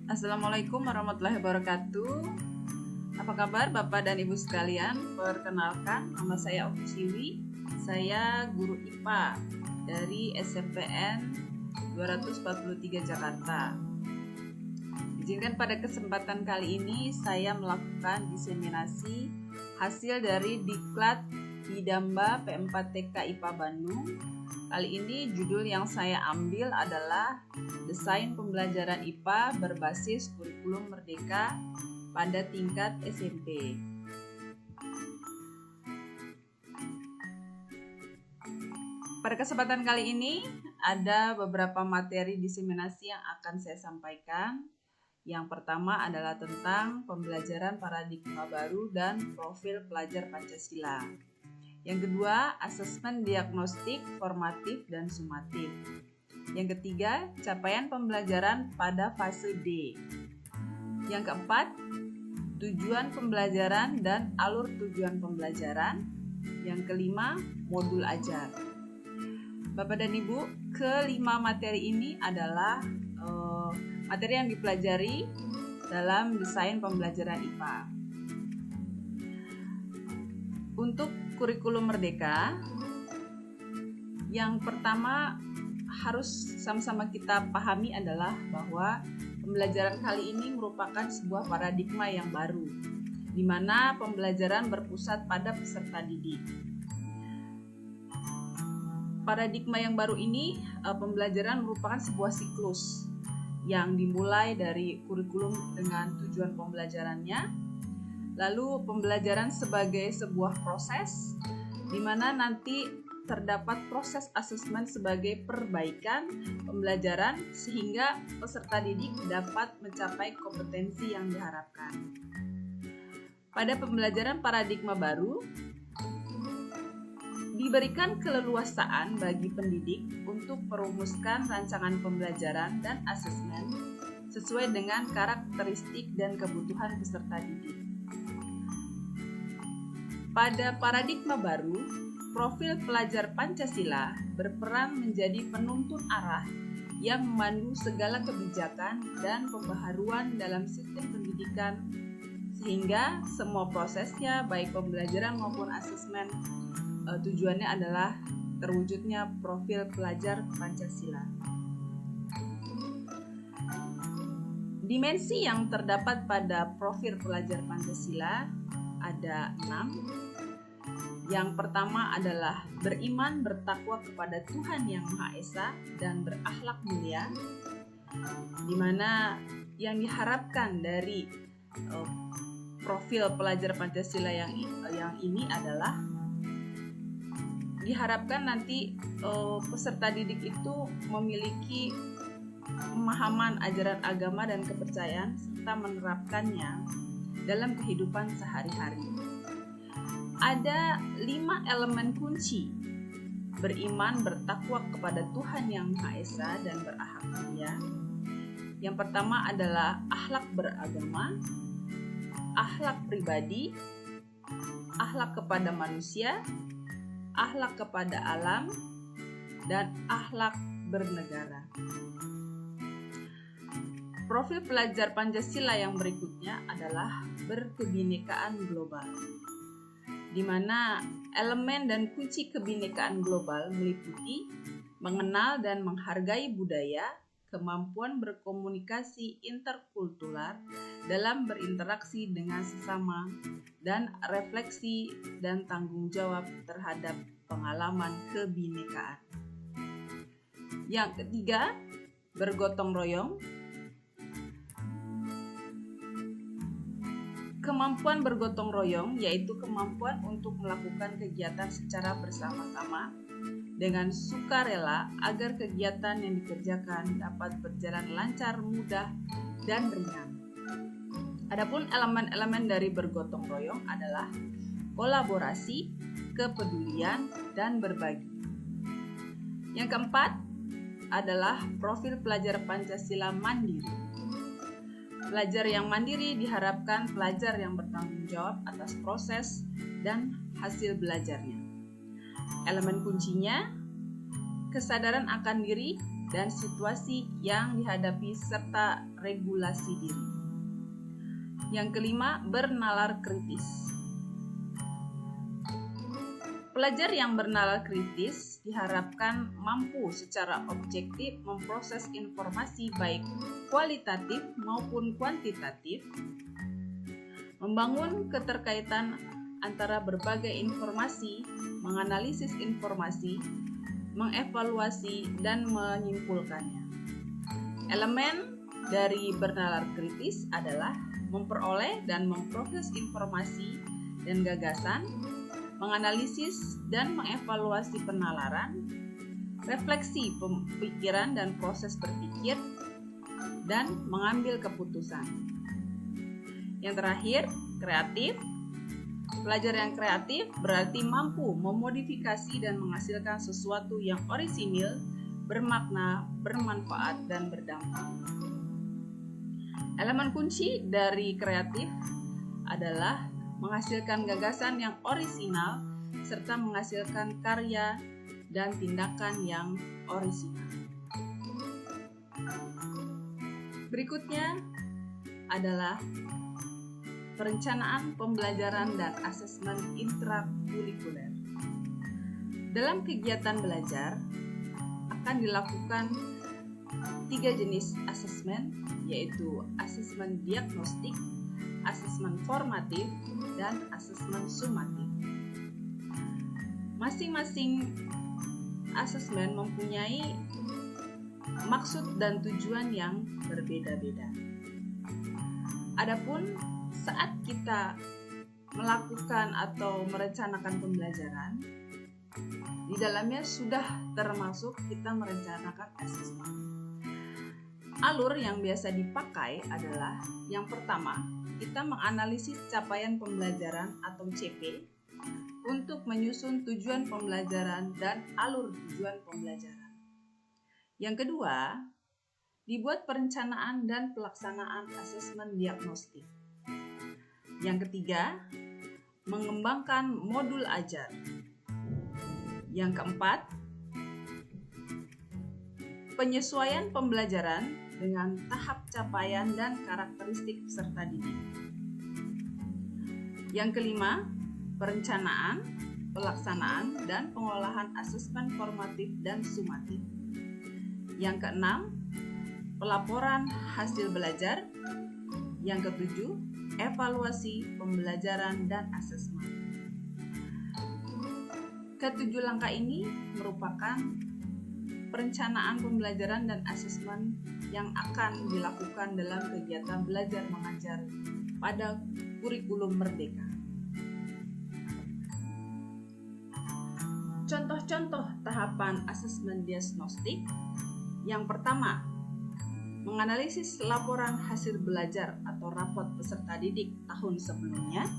Assalamualaikum warahmatullahi wabarakatuh. Apa kabar Bapak dan Ibu sekalian? Perkenalkan, nama saya Oki Siwi. Saya guru IPA dari SMPN 243 Jakarta. Izinkan pada kesempatan kali ini saya melakukan diseminasi hasil dari Diklat Bidamba P4TK IPA Bandung. Kali ini judul yang saya ambil adalah Desain Pembelajaran IPA berbasis Kurikulum Merdeka pada tingkat SMP. Pada kesempatan kali ini ada beberapa materi diseminasi yang akan saya sampaikan. Yang pertama adalah tentang pembelajaran paradigma baru dan profil pelajar Pancasila. Yang kedua, asesmen diagnostik, formatif, dan sumatif. Yang ketiga, capaian pembelajaran pada fase D. Yang keempat, tujuan pembelajaran dan alur tujuan pembelajaran. Yang kelima, modul ajar. Bapak dan Ibu, kelima materi ini adalah materi yang dipelajari dalam desain pembelajaran IPA. Untuk kurikulum merdeka, yang pertama harus sama-sama kita pahami adalah bahwa pembelajaran kali ini merupakan sebuah paradigma yang baru, di mana pembelajaran berpusat pada peserta didik. Paradigma yang baru ini, pembelajaran merupakan sebuah siklus yang dimulai dari kurikulum dengan tujuan pembelajarannya, lalu pembelajaran sebagai sebuah proses di mana nanti terdapat proses asesmen sebagai perbaikan pembelajaran sehingga peserta didik dapat mencapai kompetensi yang diharapkan. Pada pembelajaran paradigma baru, diberikan keleluasaan bagi pendidik untuk merumuskan rancangan pembelajaran dan asesmen sesuai dengan karakteristik dan kebutuhan peserta didik. Pada paradigma baru, profil pelajar Pancasila berperan menjadi penuntun arah yang memandu segala kebijakan dan pembaharuan dalam sistem pendidikan sehingga semua prosesnya baik pembelajaran maupun asesmen tujuannya adalah terwujudnya profil pelajar Pancasila. Dimensi yang terdapat pada profil pelajar Pancasila ada 6. Yang pertama adalah beriman bertakwa kepada Tuhan Yang Maha Esa dan berakhlak mulia, di mana yang diharapkan dari profil pelajar Pancasila yang ini adalah diharapkan nanti peserta didik itu memiliki pemahaman ajaran agama dan kepercayaan serta menerapkannya dalam kehidupan sehari-hari. Ada 5 elemen kunci beriman bertakwa kepada Tuhan Yang Maha Esa dan berakhlak mulia. Yang pertama adalah akhlak beragama, akhlak pribadi, akhlak kepada manusia, akhlak kepada alam, dan akhlak bernegara. Profil pelajar Pancasila yang berikutnya adalah berkebinekaan global, di mana elemen dan kunci kebinekaan global meliputi mengenal dan menghargai budaya, kemampuan berkomunikasi interkultural dalam berinteraksi dengan sesama, dan refleksi dan tanggung jawab terhadap pengalaman kebinekaan. Yang ketiga, bergotong royong. Kemampuan bergotong royong yaitu kemampuan untuk melakukan kegiatan secara bersama-sama dengan sukarela agar kegiatan yang dikerjakan dapat berjalan lancar, mudah, dan ringan. Adapun elemen-elemen dari bergotong royong adalah kolaborasi, kepedulian, dan berbagi. Yang keempat adalah profil pelajar Pancasila mandiri. Pelajar yang mandiri diharapkan pelajar yang bertanggung jawab atas proses dan hasil belajarnya. Elemen kuncinya, kesadaran akan diri, dan situasi yang dihadapi serta regulasi diri. Yang kelima, bernalar kritis. Pelajar yang bernalar kritis diharapkan mampu secara objektif memproses informasi baik kualitatif maupun kuantitatif, membangun keterkaitan antara berbagai informasi, menganalisis informasi, mengevaluasi, dan menyimpulkannya. Elemen dari bernalar kritis adalah memperoleh dan memproses informasi dan gagasan, menganalisis dan mengevaluasi penalaran, refleksi pemikiran dan proses berpikir, dan mengambil keputusan. Yang terakhir, kreatif. Pelajar yang kreatif berarti mampu memodifikasi dan menghasilkan sesuatu yang orisinil, bermakna, bermanfaat, dan berdampak. Elemen kunci dari kreatif adalah menghasilkan gagasan yang orisinal serta menghasilkan karya dan tindakan yang orisinal. Berikutnya adalah perencanaan pembelajaran dan asesmen intrakurikuler. Dalam kegiatan belajar akan dilakukan 3 jenis asesmen, yaitu asesmen diagnostik, asesmen formatif, dan asesmen sumatif. Masing-masing asesmen mempunyai maksud dan tujuan yang berbeda-beda. Adapun saat kita melakukan atau merencanakan pembelajaran, di dalamnya sudah termasuk kita merencanakan asesmen. Alur yang biasa dipakai adalah yang pertama, kita menganalisis capaian pembelajaran atau CP untuk menyusun tujuan pembelajaran dan alur tujuan pembelajaran. Yang kedua, dibuat perencanaan dan pelaksanaan asesmen diagnostik. Yang ketiga, mengembangkan modul ajar. Yang keempat, penyesuaian pembelajaran dengan tahap capaian dan karakteristik peserta didik. Yang kelima, perencanaan, pelaksanaan, dan pengolahan asesmen formatif dan sumatif. Yang keenam, pelaporan hasil belajar. Yang ketujuh, evaluasi pembelajaran dan asesmen. Ketujuh langkah ini merupakan perencanaan pembelajaran dan asesmen yang akan dilakukan dalam kegiatan belajar mengajar pada kurikulum Merdeka. Contoh-contoh tahapan asesmen diagnostik. Yang pertama, menganalisis laporan hasil belajar atau rapot peserta didik tahun sebelumnya.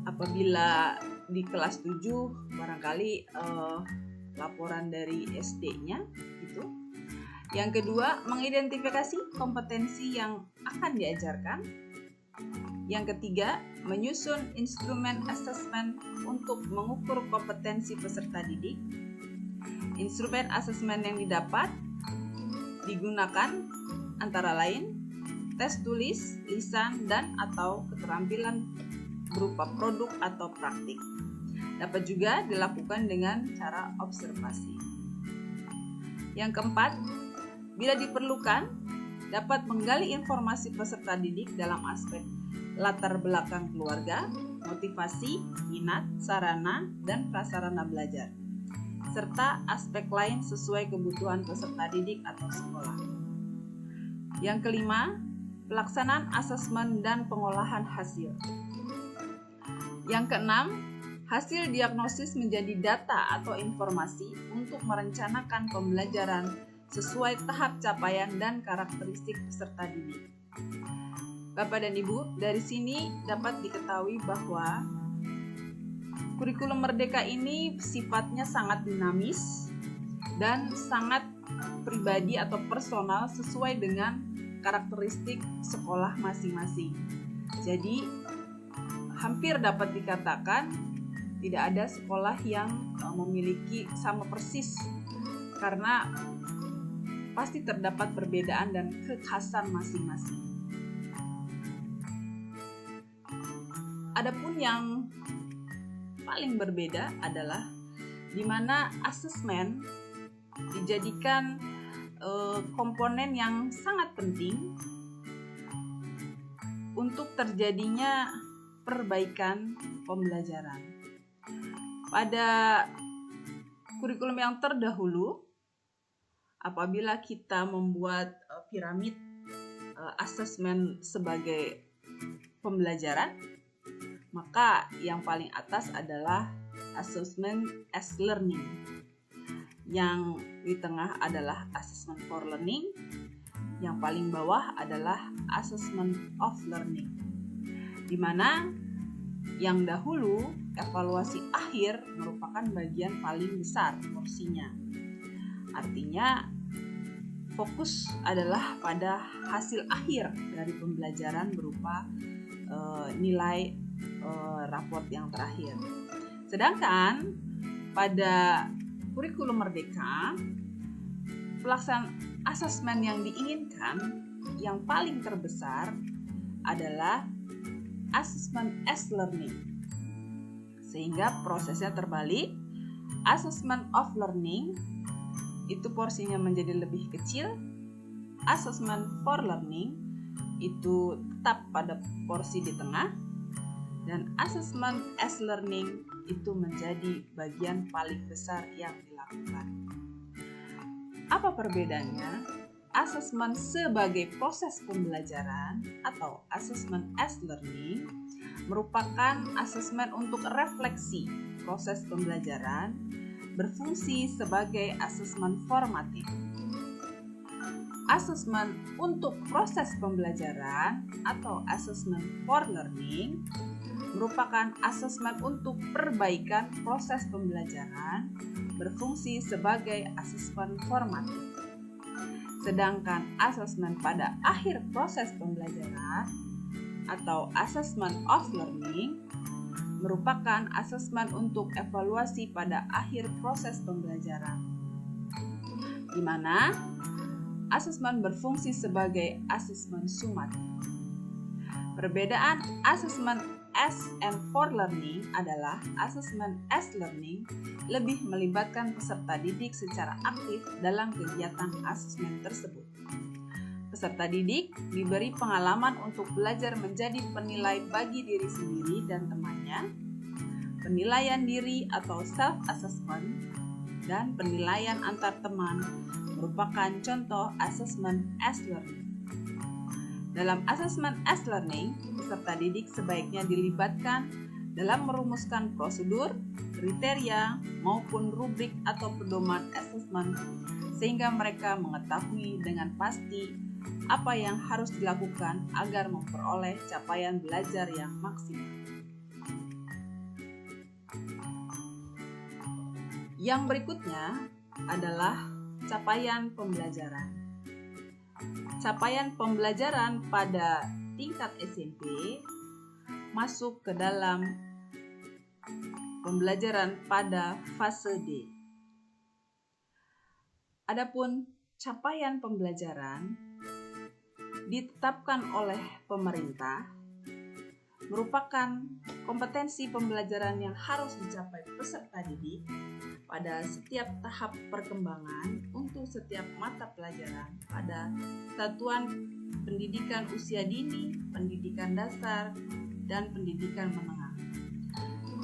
Apabila di kelas 7 barangkali laporan dari SD-nya gitu. Yang kedua, mengidentifikasi kompetensi yang akan diajarkan. Yang ketiga, menyusun instrumen asesmen untuk mengukur kompetensi peserta didik. Instrumen asesmen yang didapat digunakan antara lain tes tulis, lisan, dan atau keterampilan berupa produk atau praktik. Dapat juga dilakukan dengan cara observasi. Yang keempat, bila diperlukan, dapat menggali informasi peserta didik dalam aspek latar belakang keluarga, motivasi, minat, sarana, dan prasarana belajar, serta aspek lain sesuai kebutuhan peserta didik atau sekolah. Yang kelima, pelaksanaan asesmen dan pengolahan hasil. Yang keenam, hasil diagnosis menjadi data atau informasi untuk merencanakan pembelajaran sesuai tahap capaian dan karakteristik peserta didik. Bapak dan Ibu, dari sini dapat diketahui bahwa kurikulum Merdeka ini sifatnya sangat dinamis dan sangat pribadi atau personal sesuai dengan karakteristik sekolah masing-masing. Jadi, hampir dapat dikatakan tidak ada sekolah yang memiliki sama persis, karena pasti terdapat perbedaan dan kekhasan masing-masing. Adapun yang paling berbeda adalah di mana asesmen dijadikan komponen yang sangat penting untuk terjadinya perbaikan pembelajaran. Pada kurikulum yang terdahulu, apabila kita membuat piramid asesmen sebagai pembelajaran, maka yang paling atas adalah assessment as learning. Yang di tengah adalah assessment for learning, yang paling bawah adalah assessment of learning. Di mana yang dahulu evaluasi akhir merupakan bagian paling besar porsinya. Artinya fokus adalah pada hasil akhir dari pembelajaran berupa nilai raport yang terakhir. Sedangkan pada kurikulum Merdeka, pelaksanaan asesmen yang diinginkan yang paling terbesar adalah assessment as learning. Sehingga prosesnya terbalik, assessment of learning itu porsinya menjadi lebih kecil, assessment for learning itu tetap pada porsi di tengah, dan assessment as learning itu menjadi bagian paling besar yang dilakukan. Apa perbedaannya? Asesmen sebagai proses pembelajaran atau assessment as learning merupakan asesmen untuk refleksi proses pembelajaran, berfungsi sebagai asesmen formatif. Asesmen untuk proses pembelajaran atau assessment for learning merupakan asesmen untuk perbaikan proses pembelajaran, berfungsi sebagai asesmen formatif. Sedangkan asesmen pada akhir proses pembelajaran atau assessment of learning merupakan asesmen untuk evaluasi pada akhir proses pembelajaran, di mana asesmen berfungsi sebagai asesmen sumatif. Perbedaan asesmen as and for learning adalah asesmen as learning lebih melibatkan peserta didik secara aktif dalam kegiatan asesmen tersebut. Peserta didik diberi pengalaman untuk belajar menjadi penilai bagi diri sendiri dan temannya, penilaian diri atau self-assessment, dan penilaian antar teman merupakan contoh asesmen as learning. Dalam asesmen as learning, peserta didik sebaiknya dilibatkan dalam merumuskan prosedur, kriteria, maupun rubrik atau pedoman asesmen sehingga mereka mengetahui dengan pasti apa yang harus dilakukan agar memperoleh capaian belajar yang maksimal. Yang berikutnya adalah capaian pembelajaran. Capaian pembelajaran pada tingkat SMP masuk ke dalam pembelajaran pada fase D. Adapun capaian pembelajaran ditetapkan oleh pemerintah merupakan kompetensi pembelajaran yang harus dicapai peserta didik pada setiap tahap perkembangan untuk setiap mata pelajaran pada satuan pendidikan usia dini, pendidikan dasar, dan pendidikan menengah.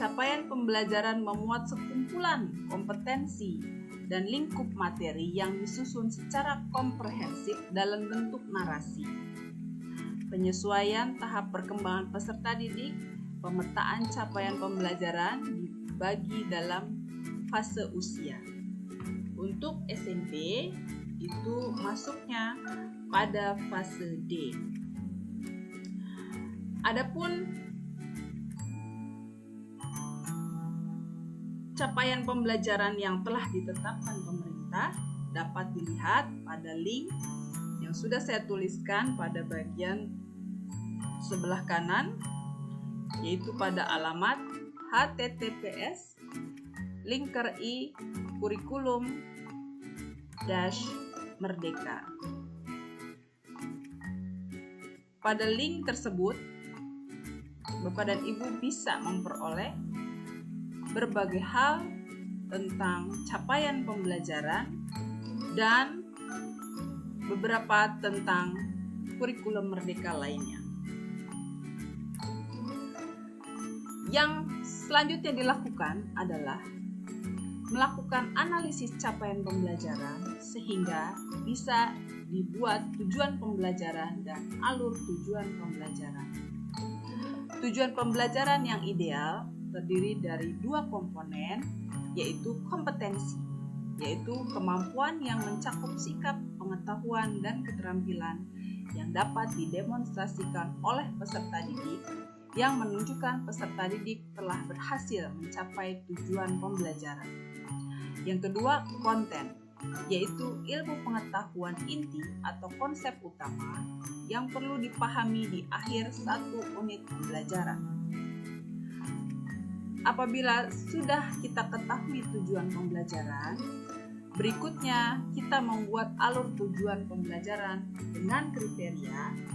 Capaian pembelajaran memuat sekumpulan kompetensi dan lingkup materi yang disusun secara komprehensif dalam bentuk narasi. Penyesuaian tahap perkembangan peserta didik, pemetaan capaian pembelajaran dibagi dalam fase usia. Untuk SMP itu masuknya pada fase D. Adapun capaian pembelajaran yang telah ditetapkan pemerintah dapat dilihat pada link yang sudah saya tuliskan pada bagian sebelah kanan, yaitu pada alamat https://linker.i kurikulum merdeka. Pada link tersebut, Bapak dan Ibu bisa memperoleh berbagai hal tentang capaian pembelajaran dan beberapa tentang kurikulum merdeka lainnya. Yang selanjutnya dilakukan adalah melakukan analisis capaian pembelajaran sehingga bisa dibuat tujuan pembelajaran dan alur tujuan pembelajaran. Tujuan pembelajaran yang ideal terdiri dari dua komponen, yaitu kompetensi, yaitu kemampuan yang mencakup sikap, pengetahuan, dan keterampilan yang dapat didemonstrasikan oleh peserta didik yang menunjukkan peserta didik telah berhasil mencapai tujuan pembelajaran. Yang kedua, konten, yaitu ilmu pengetahuan inti atau konsep utama yang perlu dipahami di akhir satu unit pembelajaran. Apabila sudah kita ketahui tujuan pembelajaran, berikutnya kita membuat alur tujuan pembelajaran dengan kriteria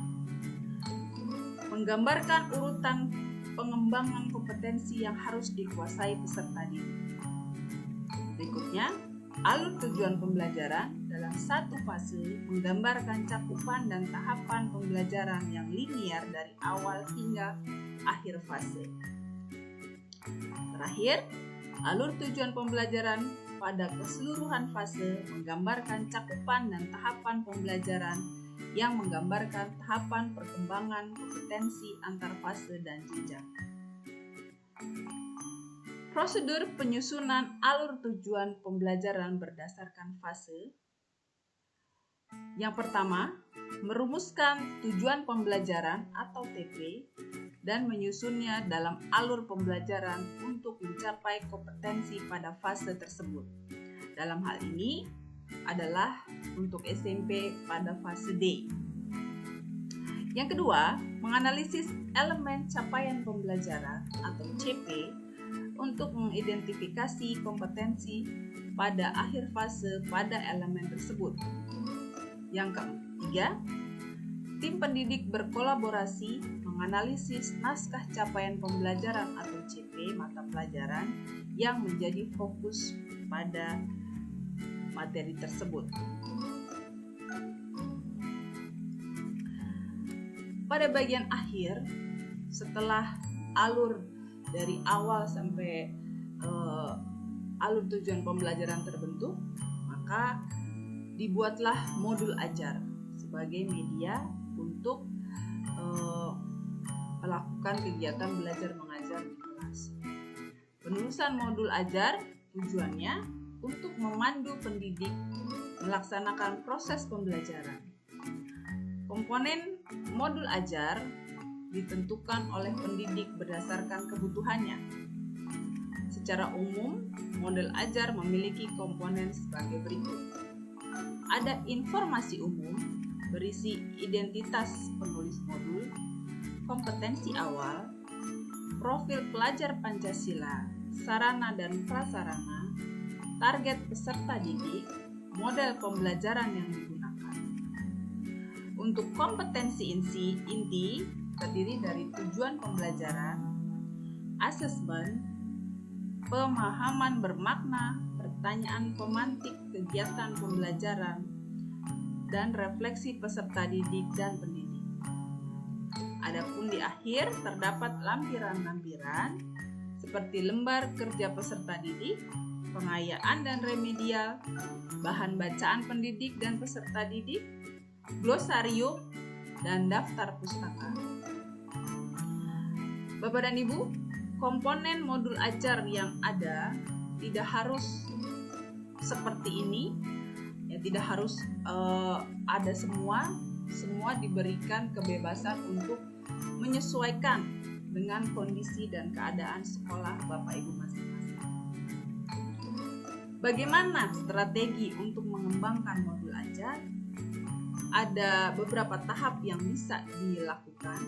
menggambarkan urutan pengembangan kompetensi yang harus dikuasai peserta didik. Berikutnya, alur tujuan pembelajaran dalam satu fase menggambarkan cakupan dan tahapan pembelajaran yang linear dari awal hingga akhir fase. Terakhir, alur tujuan pembelajaran pada keseluruhan fase menggambarkan cakupan dan tahapan pembelajaran yang menggambarkan tahapan perkembangan kompetensi antar fase dan jenjang. Prosedur penyusunan alur tujuan pembelajaran berdasarkan fase. Yang pertama, merumuskan tujuan pembelajaran atau TP dan menyusunnya dalam alur pembelajaran untuk mencapai kompetensi pada fase tersebut. Dalam hal ini adalah untuk SMP pada fase D. Yang kedua, menganalisis elemen capaian pembelajaran atau CP untuk mengidentifikasi kompetensi pada akhir fase pada elemen tersebut. Yang ketiga, tim pendidik berkolaborasi menganalisis naskah capaian pembelajaran atau CP mata pelajaran yang menjadi fokus pada materi tersebut. Pada bagian akhir, setelah alur dari awal sampai alur tujuan pembelajaran terbentuk, maka dibuatlah modul ajar sebagai media untuk melakukan kegiatan belajar mengajar di kelas. Penulisan modul ajar tujuannya untuk memandu pendidik melaksanakan proses pembelajaran. Komponen modul ajar ditentukan oleh pendidik berdasarkan kebutuhannya. Secara umum, modul ajar memiliki komponen sebagai berikut. Ada informasi umum berisi identitas penulis modul, kompetensi awal, profil pelajar Pancasila, sarana dan prasarana, target peserta didik, model pembelajaran yang digunakan. Untuk kompetensi inti terdiri dari tujuan pembelajaran, asesmen, pemahaman bermakna, pertanyaan pemantik kegiatan pembelajaran, dan refleksi peserta didik dan pendidik. Adapun di akhir terdapat lampiran-lampiran seperti lembar kerja peserta didik, pengayaan dan remedial, bahan bacaan pendidik dan peserta didik, glosarium, dan daftar pustaka. Bapak dan Ibu, komponen modul ajar yang ada tidak harus seperti ini, ya tidak harus ada semua diberikan kebebasan untuk menyesuaikan dengan kondisi dan keadaan sekolah Bapak Ibu masing-masing. Bagaimana strategi untuk mengembangkan modul ajar? Ada beberapa tahap yang bisa dilakukan.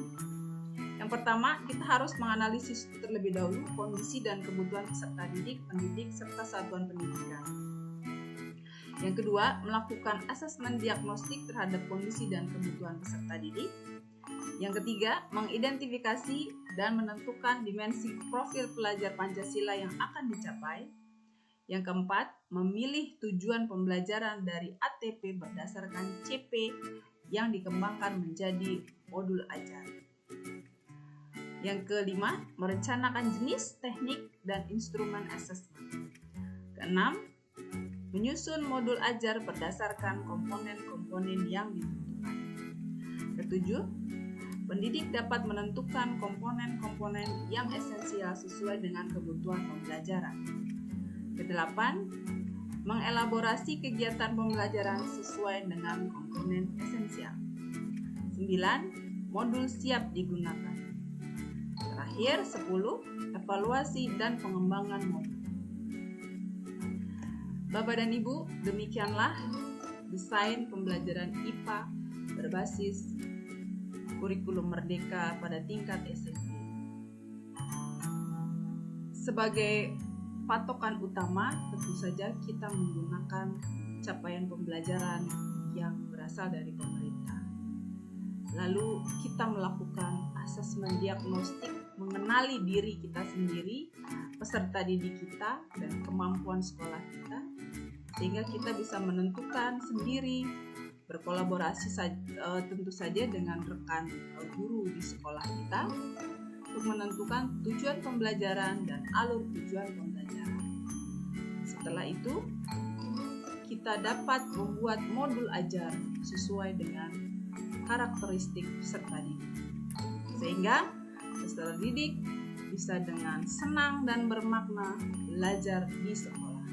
Yang pertama, kita harus menganalisis terlebih dahulu kondisi dan kebutuhan peserta didik, pendidik, serta satuan pendidikan. Yang kedua, melakukan asesmen diagnostik terhadap kondisi dan kebutuhan peserta didik. Yang ketiga, mengidentifikasi dan menentukan dimensi profil pelajar Pancasila yang akan dicapai. Yang keempat, memilih tujuan pembelajaran dari ATP berdasarkan CP yang dikembangkan menjadi modul ajar. Yang kelima, merencanakan jenis, teknik, dan instrumen asesmen. Keenam, menyusun modul ajar berdasarkan komponen-komponen yang ditentukan. Ketujuh, pendidik dapat menentukan komponen-komponen yang esensial sesuai dengan kebutuhan pembelajaran. Kedelapan, mengelaborasi kegiatan pembelajaran sesuai dengan komponen esensial. 9, modul siap digunakan. Terakhir, 10, evaluasi dan pengembangan modul. Bapak dan Ibu, demikianlah desain pembelajaran IPA berbasis kurikulum merdeka pada tingkat SMP. Sebagai patokan utama, tentu saja kita menggunakan capaian pembelajaran yang berasal dari pemerintah. Lalu kita melakukan asesmen diagnostik, mengenali diri kita sendiri, peserta didik kita, dan kemampuan sekolah kita, sehingga kita bisa menentukan sendiri, berkolaborasi tentu saja dengan rekan guru di sekolah kita untuk menentukan tujuan pembelajaran dan alur tujuan pembelajaran. Setelah itu, kita dapat membuat modul ajar sesuai dengan karakteristik peserta didik, sehingga peserta didik bisa dengan senang dan bermakna belajar di sekolah.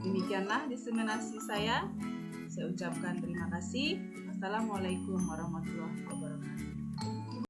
Demikianlah diseminasi saya. Saya ucapkan terima kasih. Wassalamualaikum warahmatullahi wabarakatuh.